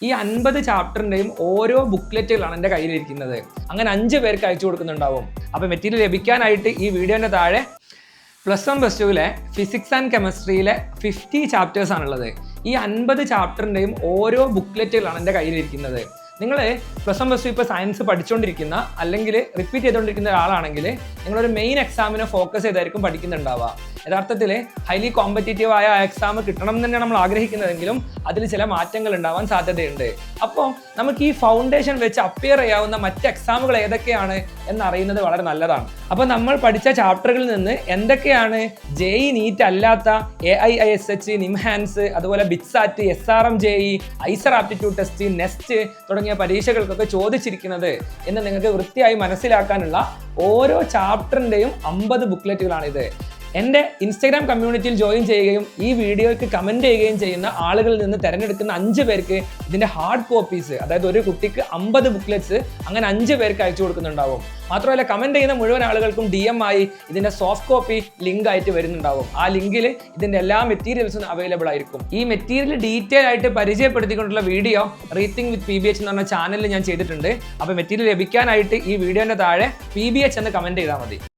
ഈ 50 ചാപ്റ്ററിന്റെയും ഓരോ ബുക്ക്ലെറ്റുകളാണ് എൻ്റെ കയ്യിലിരിക്കുന്നത്. അങ്ങനെ 5 പേർക്ക് അയച്ചു കൊടുക്കുന്നുണ്ടാവും. അപ്പോൾ മെറ്റീരിയൽ ലഭിക്കാനായിട്ട് ഈ വീഡിയോൻ്റെ താഴെ +1 +2 ഫിസിക്സ് ആൻഡ് കെമിസ്ട്രിയിലെ 50 ചാപ്റ്റേഴ്സ് ആണുള്ളത്. ഈ 50 ചാപ്റ്ററിന്റെയും ഓരോ ബുക്ക്ലെറ്റുകളാണ് എൻ്റെ കയ്യിലിരിക്കുന്നത്. നിങ്ങൾ +1 +2 ഇപ്പോൾ സയൻസ് പഠിച്ചുകൊണ്ടിരിക്കുന്ന അല്ലെങ്കിൽ റിപ്പീറ്റ് ചെയ്തുകൊണ്ടിരിക്കുന്ന ഒരാളാണെങ്കിൽ നിങ്ങളൊരു മെയിൻ എക്സാമിനെ ഫോക്കസ് ചെയ്തായിരിക്കും പഠിക്കുന്നുണ്ടാവുക. യഥാർത്ഥത്തിൽ ഹൈലി കോമ്പറ്റീറ്റീവ് ആയ എക്സാം കിട്ടണം എന്ന് തന്നെയാണ് നമ്മൾ ആഗ്രഹിക്കുന്നതെങ്കിലും അതിൽ ചില മാറ്റങ്ങൾ ഉണ്ടാവാൻ സാധ്യതയുണ്ട്. അപ്പോൾ നമുക്ക് ഈ ഫൗണ്ടേഷൻ വെച്ച് അപ്പിയർ ചെയ്യാവുന്ന മറ്റ് എക്സാമുകൾ ഏതൊക്കെയാണ് എന്നറിയുന്നത് വളരെ നല്ലതാണ്. അപ്പോൾ നമ്മൾ പഠിച്ച ചാപ്റ്ററുകളിൽ നിന്ന് എന്തൊക്കെയാണ് JEE നീറ്റ് അല്ലാത്ത AIISH, നിംഹാൻസ്, അതുപോലെ BITSAT, SRM JEE, IISER aptitude test, NEST തുടങ്ങിയ പരീക്ഷകൾക്കൊക്കെ ചോദിച്ചിരിക്കുന്നത് എന്ന് നിങ്ങൾക്ക് വൃത്തിയായി മനസ്സിലാക്കാനുള്ള ഓരോ ചാപ്റ്ററിന്റെയും 50 ബുക്ക്ലെറ്റുകളാണിത്. എൻ്റെ ഇൻസ്റ്റാഗ്രാം കമ്മ്യൂണിറ്റിയിൽ ജോയിൻ ചെയ്യുകയും ഈ വീഡിയോയ്ക്ക് കമൻറ്റ് ചെയ്യുകയും ചെയ്യുന്ന ആളുകളിൽ നിന്ന് തിരഞ്ഞെടുക്കുന്ന 5 പേർക്ക് ഇതിൻ്റെ ഹാർഡ് കോപ്പീസ്, അതായത് ഒരു കുട്ടിക്ക് 50 ബുക്ക്ലെറ്റ്സ് അങ്ങനെ 5 പേർക്ക് അയച്ചു കൊടുക്കുന്നുണ്ടാവും. മാത്രമല്ല കമൻറ്റ് ചെയ്യുന്ന മുഴുവൻ ആളുകൾക്കും DM ആയി ഇതിൻ്റെ സോഫ്റ്റ് കോപ്പി ലിങ്ക് ആയിട്ട് വരുന്നുണ്ടാവും. ആ ലിങ്കിൽ ഇതിൻ്റെ എല്ലാ മെറ്റീരിയൽസും അവൈലബിൾ ആയിരിക്കും. ഈ മെറ്റീരിയൽ ഡീറ്റെയിൽ ആയിട്ട് പരിചയപ്പെടുത്തിക്കൊണ്ടുള്ള വീഡിയോ റീത്തിങ് വിത്ത് PBH എന്ന് പറഞ്ഞ ചാനലിൽ ഞാൻ ചെയ്തിട്ടുണ്ട്. അപ്പോൾ മെറ്റീരിയൽ ലഭിക്കാനായിട്ട് ഈ വീഡിയോൻ്റെ താഴെ PBH എന്ന് കമൻറ്റ് ചെയ്താൽ മതി.